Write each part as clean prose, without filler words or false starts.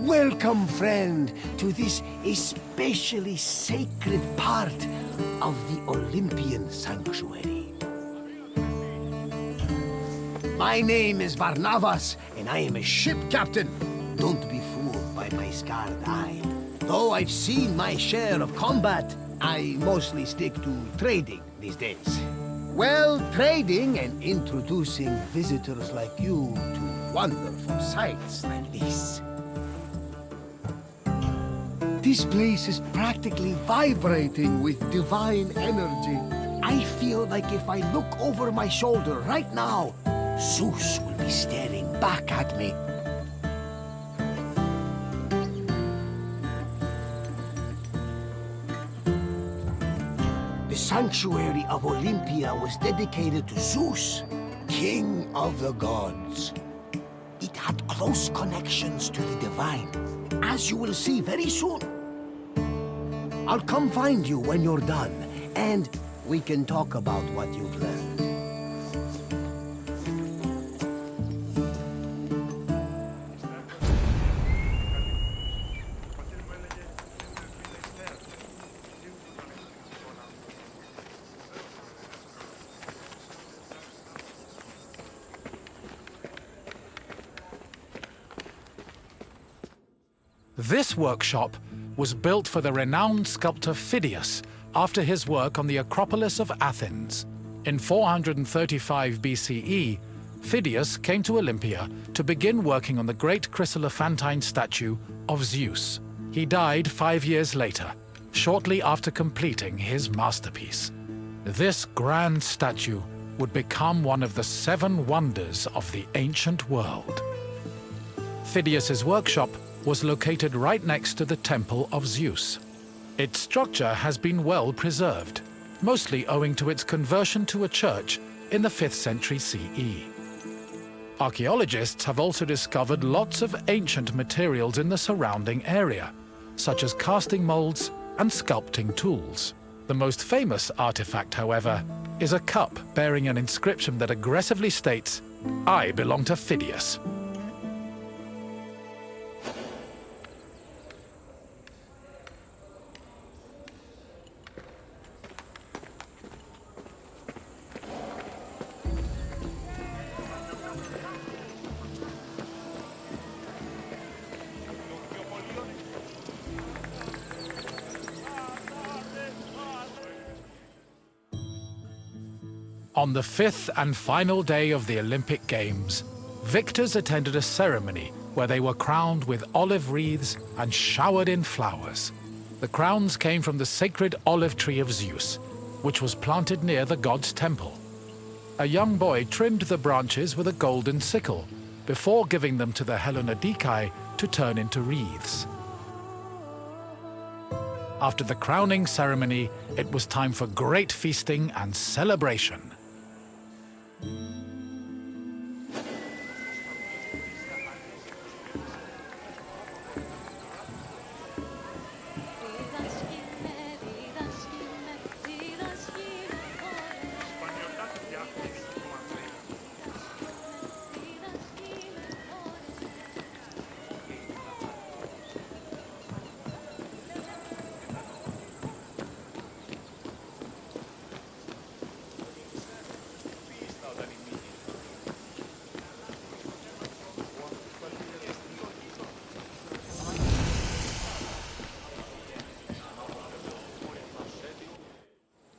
Welcome, friend, to this especially sacred part of the Olympian sanctuary. My name is Barnabas, and I am a ship captain. Don't be fooled by my scarred eye. Though I've seen my share of combat, I mostly stick to trading these days. Well, trading and introducing visitors like you to wonderful sights like this. This place is practically vibrating with divine energy. I feel like if I look over my shoulder right now, Zeus will be staring back at me. The sanctuary of Olympia was dedicated to Zeus, king of the gods. It had close connections to the divine, as you will see very soon. I'll come find you when you're done, and we can talk about what you've learned. This workshop was built for the renowned sculptor Phidias after his work on the Acropolis of Athens. In 435 BCE, Phidias came to Olympia to begin working on the great chryselephantine statue of Zeus. He died 5 years later, shortly after completing his masterpiece. This grand statue would become one of the 7 wonders of the ancient world. Phidias's workshop was located right next to the Temple of Zeus. Its structure has been well preserved, mostly owing to its conversion to a church in the 5th century CE. Archaeologists have also discovered lots of ancient materials in the surrounding area, such as casting molds and sculpting tools. The most famous artifact, however, is a cup bearing an inscription that aggressively states, "I belong to Phidias." On the 5th and final day of the Olympic Games, victors attended a ceremony where they were crowned with olive wreaths and showered in flowers. The crowns came from the sacred olive tree of Zeus, which was planted near the god's temple. A young boy trimmed the branches with a golden sickle before giving them to the Hellanodikai to turn into wreaths. After the crowning ceremony, it was time for great feasting and celebration.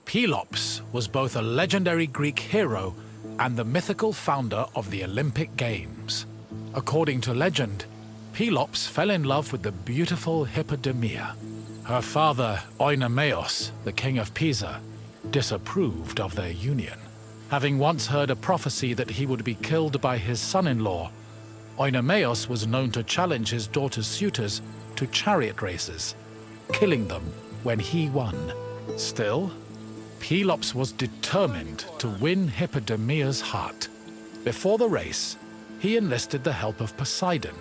Pelops was both a legendary Greek hero and the mythical founder of the Olympic Games. According to legend, Pelops fell in love with the beautiful Hippodamia. Her father, Oenomaus, the king of Pisa, disapproved of their union. Having once heard a prophecy that he would be killed by his son-in-law, Oenomaus was known to challenge his daughter's suitors to chariot races, killing them when he won. Still, Pelops was determined to win Hippodamia's heart. Before the race, he enlisted the help of Poseidon,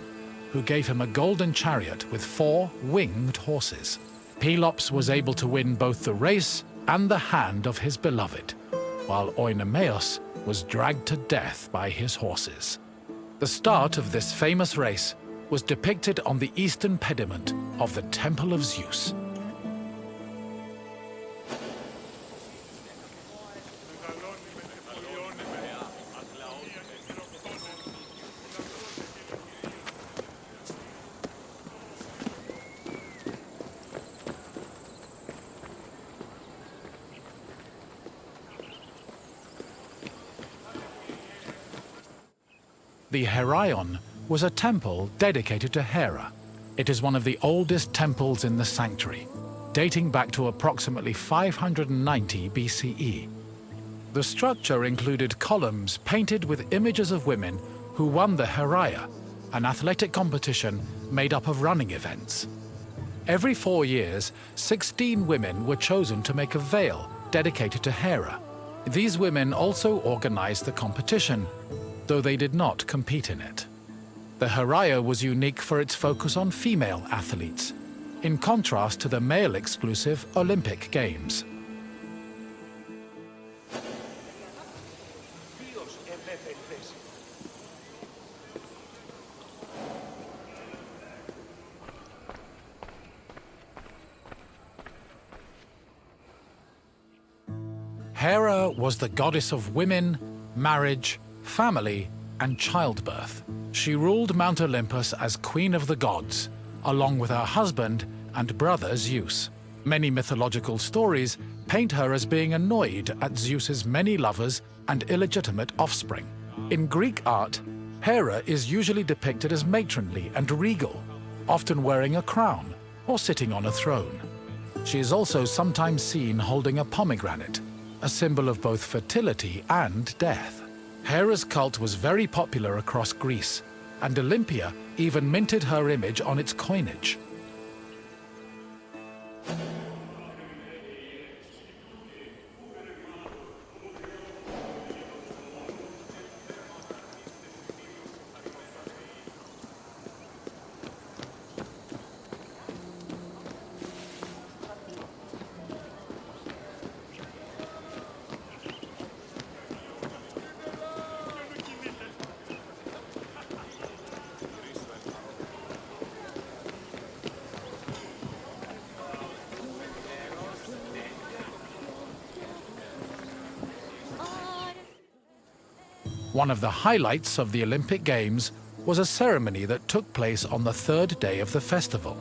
who gave him a golden chariot with 4 winged horses. Pelops was able to win both the race and the hand of his beloved, while Oenomaus was dragged to death by his horses. The start of this famous race was depicted on the eastern pediment of the Temple of Zeus. The Heraion was a temple dedicated to Hera. It is one of the oldest temples in the sanctuary, dating back to approximately 590 BCE. The structure included columns painted with images of women who won the Heraia, an athletic competition made up of running events. Every 4 years, 16 women were chosen to make a veil dedicated to Hera. These women also organized the competition, though they did not compete in it. The Heraia was unique for its focus on female athletes, in contrast to the male-exclusive Olympic Games. Hera was the goddess of women, marriage, family, and childbirth. She ruled Mount Olympus as Queen of the Gods, along with her husband and brother Zeus. Many mythological stories paint her as being annoyed at Zeus's many lovers and illegitimate offspring. In Greek art, Hera is usually depicted as matronly and regal, often wearing a crown or sitting on a throne. She is also sometimes seen holding a pomegranate, a symbol of both fertility and death. Hera's cult was very popular across Greece, and Olympia even minted her image on its coinage. One of the highlights of the Olympic Games was a ceremony that took place on the third day of the festival.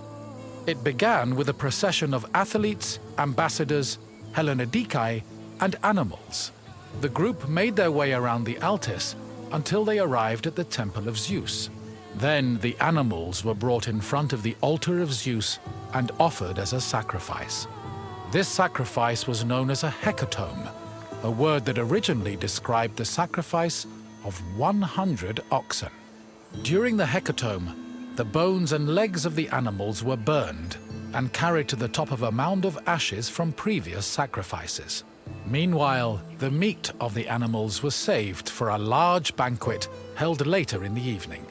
It began with a procession of athletes, ambassadors, Hellenodikai, and animals. The group made their way around the Altis until they arrived at the Temple of Zeus. Then the animals were brought in front of the altar of Zeus and offered as a sacrifice. This sacrifice was known as a hecatomb, a word that originally described the sacrifice of 100 oxen. During the hecatomb, the bones and legs of the animals were burned and carried to the top of a mound of ashes from previous sacrifices. Meanwhile, the meat of the animals was saved for a large banquet held later in the evening.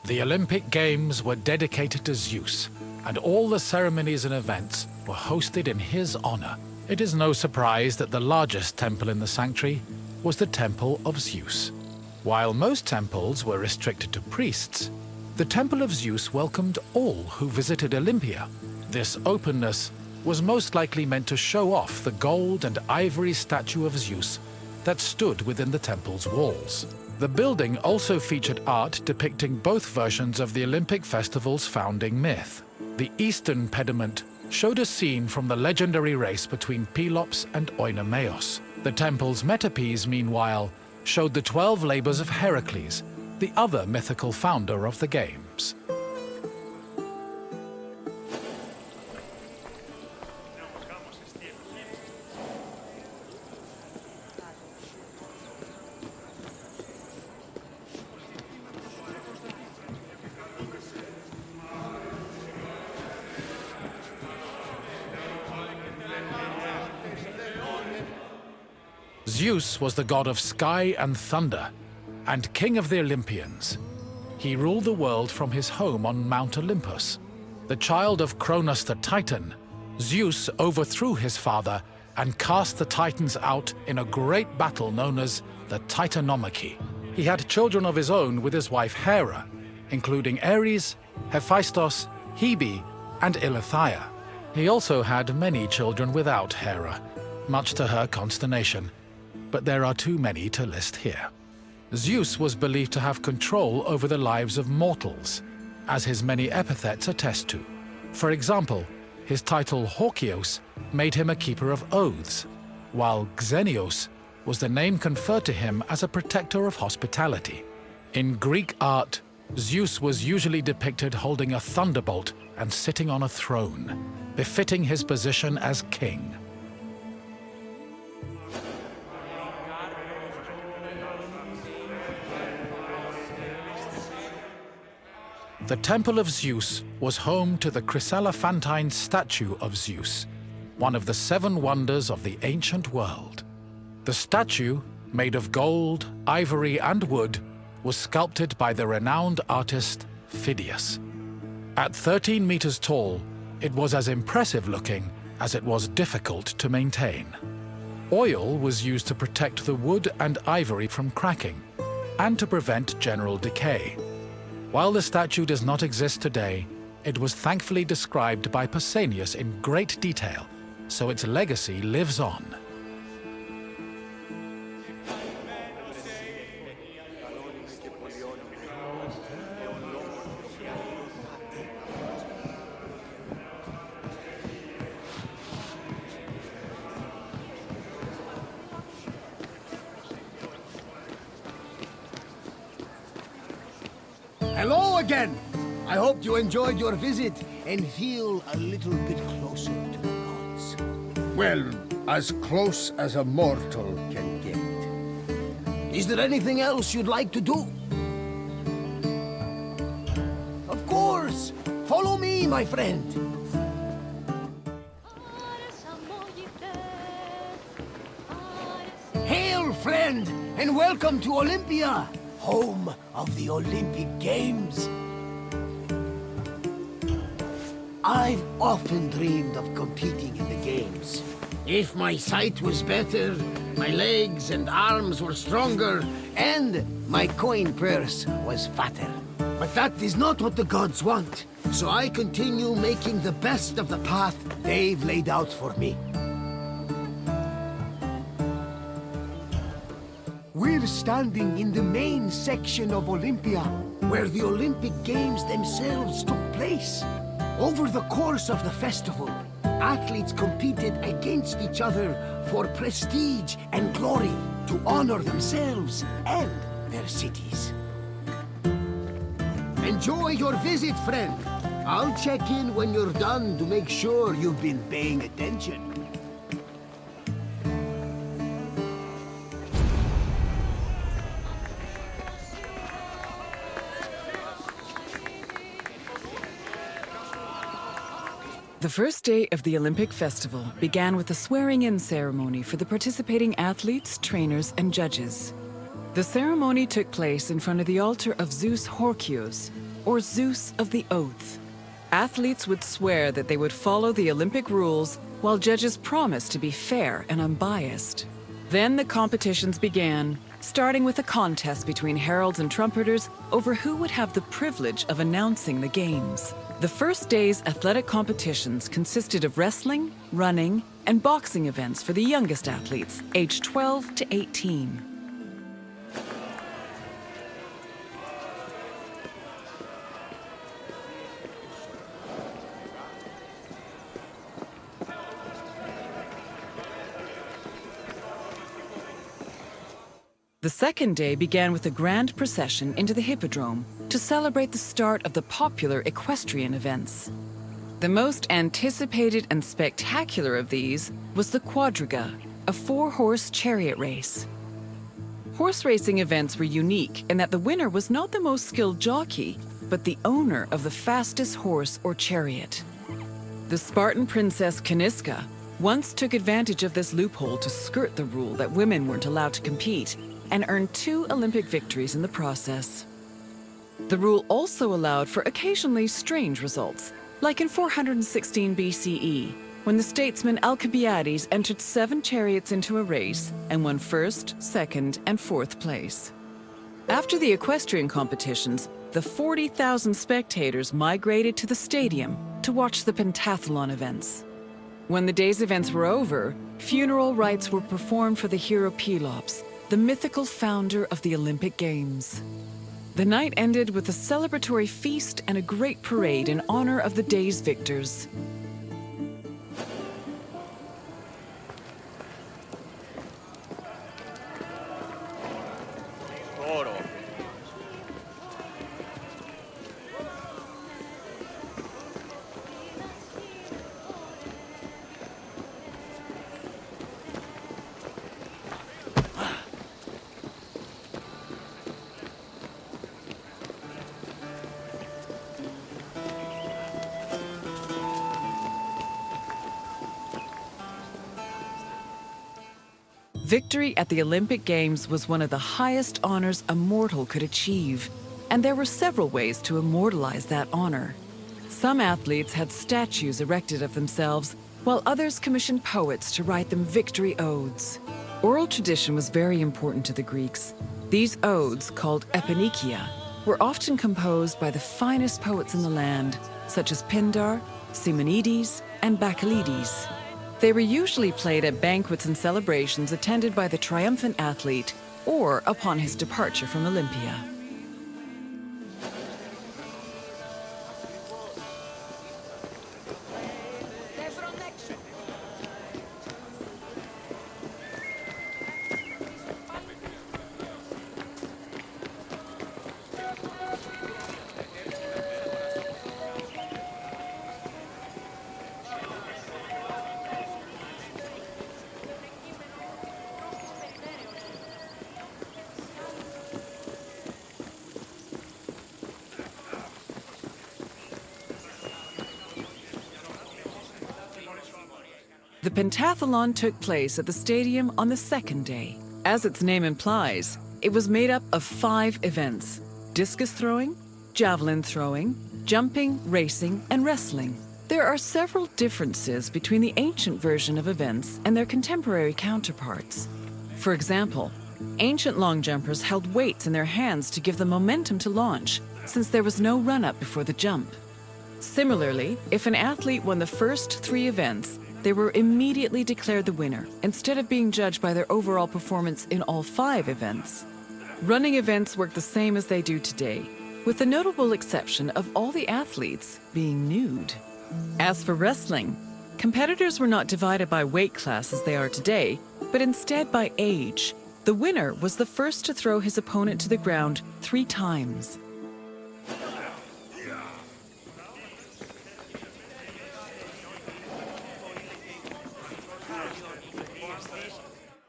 The Olympic Games were dedicated to Zeus, and all the ceremonies and events were hosted in his honor. It is no surprise that the largest temple in the sanctuary was the Temple of Zeus. While most temples were restricted to priests, the Temple of Zeus welcomed all who visited Olympia. This openness was most likely meant to show off the gold and ivory statue of Zeus that stood within the temple's walls. The building also featured art depicting both versions of the Olympic festival's founding myth. The eastern pediment showed a scene from the legendary race between Pelops and Oinomaos. The temple's metapiece, meanwhile, showed the 12 labors of Heracles, the other mythical founder of the games. Zeus was the god of sky and thunder, and king of the Olympians. He ruled the world from his home on Mount Olympus. The child of Cronus the Titan, Zeus overthrew his father and cast the Titans out in a great battle known as the Titanomachy. He had children of his own with his wife Hera, including Ares, Hephaestus, Hebe, and Eileithyia. He also had many children without Hera, much to her consternation, but there are too many to list here. Zeus was believed to have control over the lives of mortals, as his many epithets attest to. For example, his title Horkios made him a keeper of oaths, while Xenios was the name conferred to him as a protector of hospitality. In Greek art, Zeus was usually depicted holding a thunderbolt and sitting on a throne, befitting his position as king. The Temple of Zeus was home to the chryselephantine statue of Zeus, one of the 7 wonders of the ancient world. The statue, made of gold, ivory, and wood, was sculpted by the renowned artist Phidias. At 13 meters tall, it was as impressive looking as it was difficult to maintain. Oil was used to protect the wood and ivory from cracking and to prevent general decay. While the statue does not exist today, it was thankfully described by Pausanias in great detail, so its legacy lives on. Hello again! I hope you enjoyed your visit and feel a little bit closer to the gods. Well, as close as a mortal can get. Is there anything else you'd like to do? Of course! Follow me, my friend! Hail, friend, and welcome to Olympia! Home of the Olympic Games. I've often dreamed of competing in the Games. If my sight was better, my legs and arms were stronger, and my coin purse was fatter. But that is not what the gods want, so I continue making the best of the path they've laid out for me. We're standing in the main section of Olympia, where the Olympic Games themselves took place. Over the course of the festival, athletes competed against each other for prestige and glory to honor themselves and their cities. Enjoy your visit, friend. I'll check in when you're done to make sure you've been paying attention. The first day of the Olympic Festival began with a swearing-in ceremony for the participating athletes, trainers, and judges. The ceremony took place in front of the altar of Zeus Horkios, or Zeus of the Oath. Athletes would swear that they would follow the Olympic rules, while judges promised to be fair and unbiased. Then the competitions began, starting with a contest between heralds and trumpeters over who would have the privilege of announcing the games. The first day's athletic competitions consisted of wrestling, running, and boxing events for the youngest athletes, aged 12 to 18. The second day began with a grand procession into the Hippodrome to celebrate the start of the popular equestrian events. The most anticipated and spectacular of these was the Quadriga, a 4-horse chariot race. Horse racing events were unique in that the winner was not the most skilled jockey, but the owner of the fastest horse or chariot. The Spartan princess Caniska once took advantage of this loophole to skirt the rule that women weren't allowed to compete and earned 2 Olympic victories in the process. The rule also allowed for occasionally strange results, like in 416 BCE, when the statesman Alcibiades entered 7 chariots into a race and won 1st, 2nd, and 4th place. After the equestrian competitions, the 40,000 spectators migrated to the stadium to watch the pentathlon events. When the day's events were over, funeral rites were performed for the hero Pelops, the mythical founder of the Olympic Games. The night ended with a celebratory feast and a great parade in honor of the day's victors. Victory at the Olympic Games was one of the highest honors a mortal could achieve, and there were several ways to immortalize that honor. Some athletes had statues erected of themselves, while others commissioned poets to write them victory odes. Oral tradition was very important to the Greeks. These odes, called eponychia, were often composed by the finest poets in the land, such as Pindar, Simonides, and Bacchylides. They were usually played at banquets and celebrations attended by the triumphant athlete or upon his departure from Olympia. The pentathlon took place at the stadium on the 2nd day. As its name implies, it was made up of 5 events: discus throwing, javelin throwing, jumping, racing, and wrestling. There are several differences between the ancient version of events and their contemporary counterparts. For example, ancient long jumpers held weights in their hands to give them momentum to launch, since there was no run-up before the jump. Similarly, if an athlete won the first 3 events, they were immediately declared the winner, instead of being judged by their overall performance in all 5 events. Running events work the same as they do today, with the notable exception of all the athletes being nude. As for wrestling, competitors were not divided by weight class as they are today, but instead by age. The winner was the first to throw his opponent to the ground 3 times.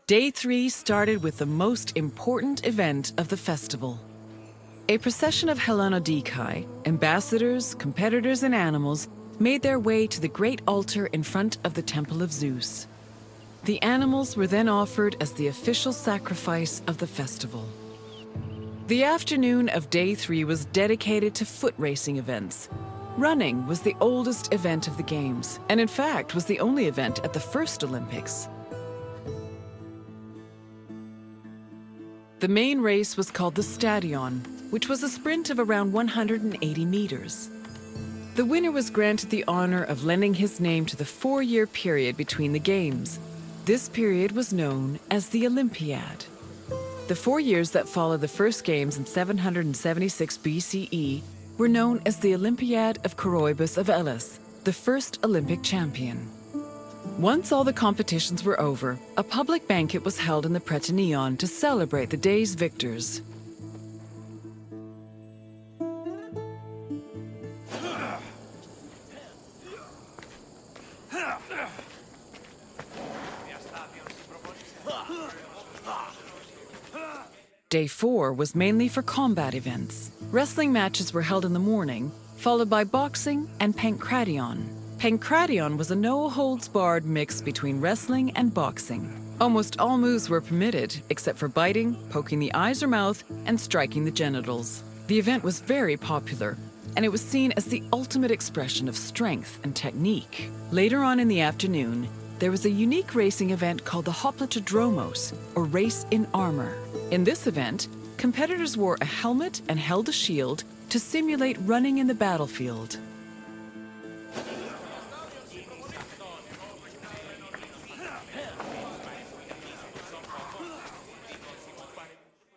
Day 3 started with the most important event of the festival. A procession of Hellanodikai, ambassadors, competitors, and animals made their way to the great altar in front of the Temple of Zeus. The animals were then offered as the official sacrifice of the festival. The afternoon of Day 3 was dedicated to foot racing events. Running was the oldest event of the Games, and in fact was the only event at the first Olympics. The main race was called the Stadion, which was a sprint of around 180 meters. The winner was granted the honor of lending his name to the 4-year period between the Games. This period was known as the Olympiad. The 4 years that followed the first Games in 776 BCE were known as the Olympiad of Coroebus of Elis, the first Olympic champion. Once all the competitions were over, a public banquet was held in the Prytaneon to celebrate the day's victors. Day 4 was mainly for combat events. Wrestling matches were held in the morning, followed by boxing and pankration. Pancration was a no-holds-barred mix between wrestling and boxing. Almost all moves were permitted, except for biting, poking the eyes or mouth, and striking the genitals. The event was very popular, and it was seen as the ultimate expression of strength and technique. Later on in the afternoon, there was a unique racing event called the Hoplitodromos, or Race in Armor. In this event, competitors wore a helmet and held a shield to simulate running in the battlefield.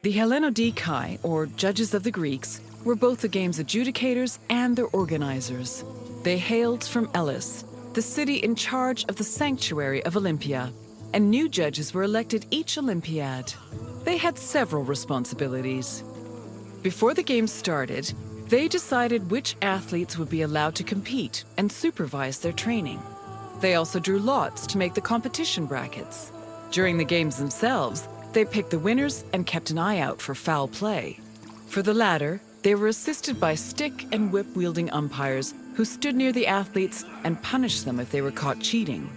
The Hellenodikai, or judges of the Greeks, were both the game's adjudicators and their organizers. They hailed from Elis, the city in charge of the sanctuary of Olympia, and new judges were elected each Olympiad. They had several responsibilities. Before the game started, they decided which athletes would be allowed to compete and supervise their training. They also drew lots to make the competition brackets. During the games themselves, they picked the winners and kept an eye out for foul play. For the latter, they were assisted by stick and whip-wielding umpires who stood near the athletes and punished them if they were caught cheating.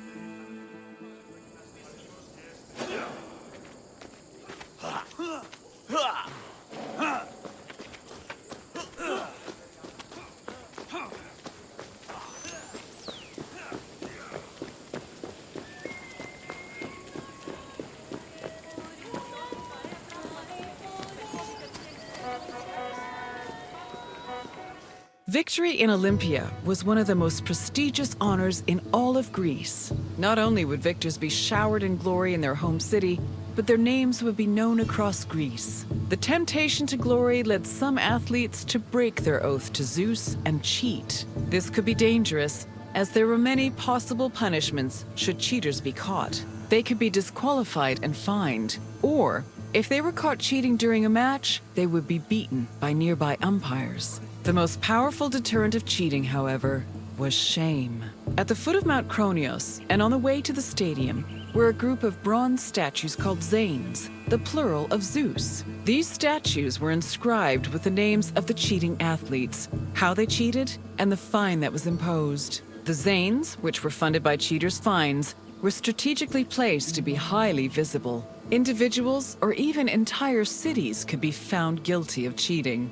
Victory in Olympia was one of the most prestigious honors in all of Greece. Not only would victors be showered in glory in their home city, but their names would be known across Greece. The temptation to glory led some athletes to break their oath to Zeus and cheat. This could be dangerous, as there were many possible punishments should cheaters be caught. They could be disqualified and fined, or if they were caught cheating during a match, they would be beaten by nearby umpires. The most powerful deterrent of cheating, however, was shame. At the foot of Mount Kronios, and on the way to the stadium, were a group of bronze statues called Zanes, the plural of Zeus. These statues were inscribed with the names of the cheating athletes, how they cheated, and the fine that was imposed. The Zanes, which were funded by cheaters' fines, were strategically placed to be highly visible. Individuals or even entire cities could be found guilty of cheating.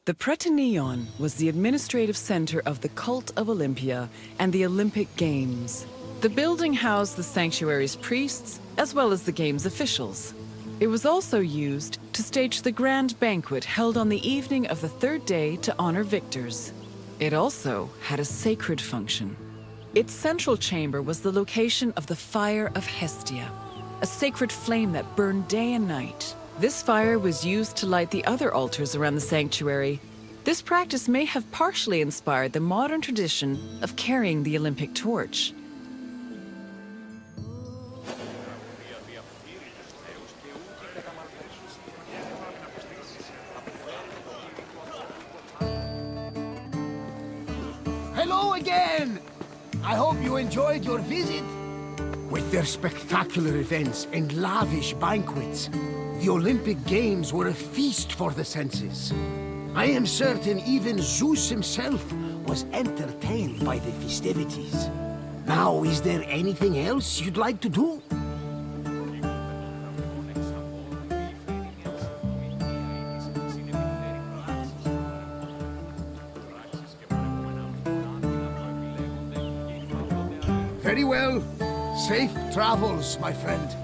The Prytaneion was the administrative center of the cult of Olympia and the Olympic Games. The building housed the sanctuary's priests, as well as the game's officials. It was also used to stage the grand banquet held on the evening of the third day to honor victors. It also had a sacred function. Its central chamber was the location of the Fire of Hestia, a sacred flame that burned day and night. This fire was used to light the other altars around the sanctuary. This practice may have partially inspired the modern tradition of carrying the Olympic torch. Hello again! I hope you enjoyed your visit. With their spectacular events and lavish banquets, the Olympic Games were a feast for the senses. I am certain even Zeus himself was entertained by the festivities. Now, is there anything else you'd like to do? Very well. Safe travels, my friend.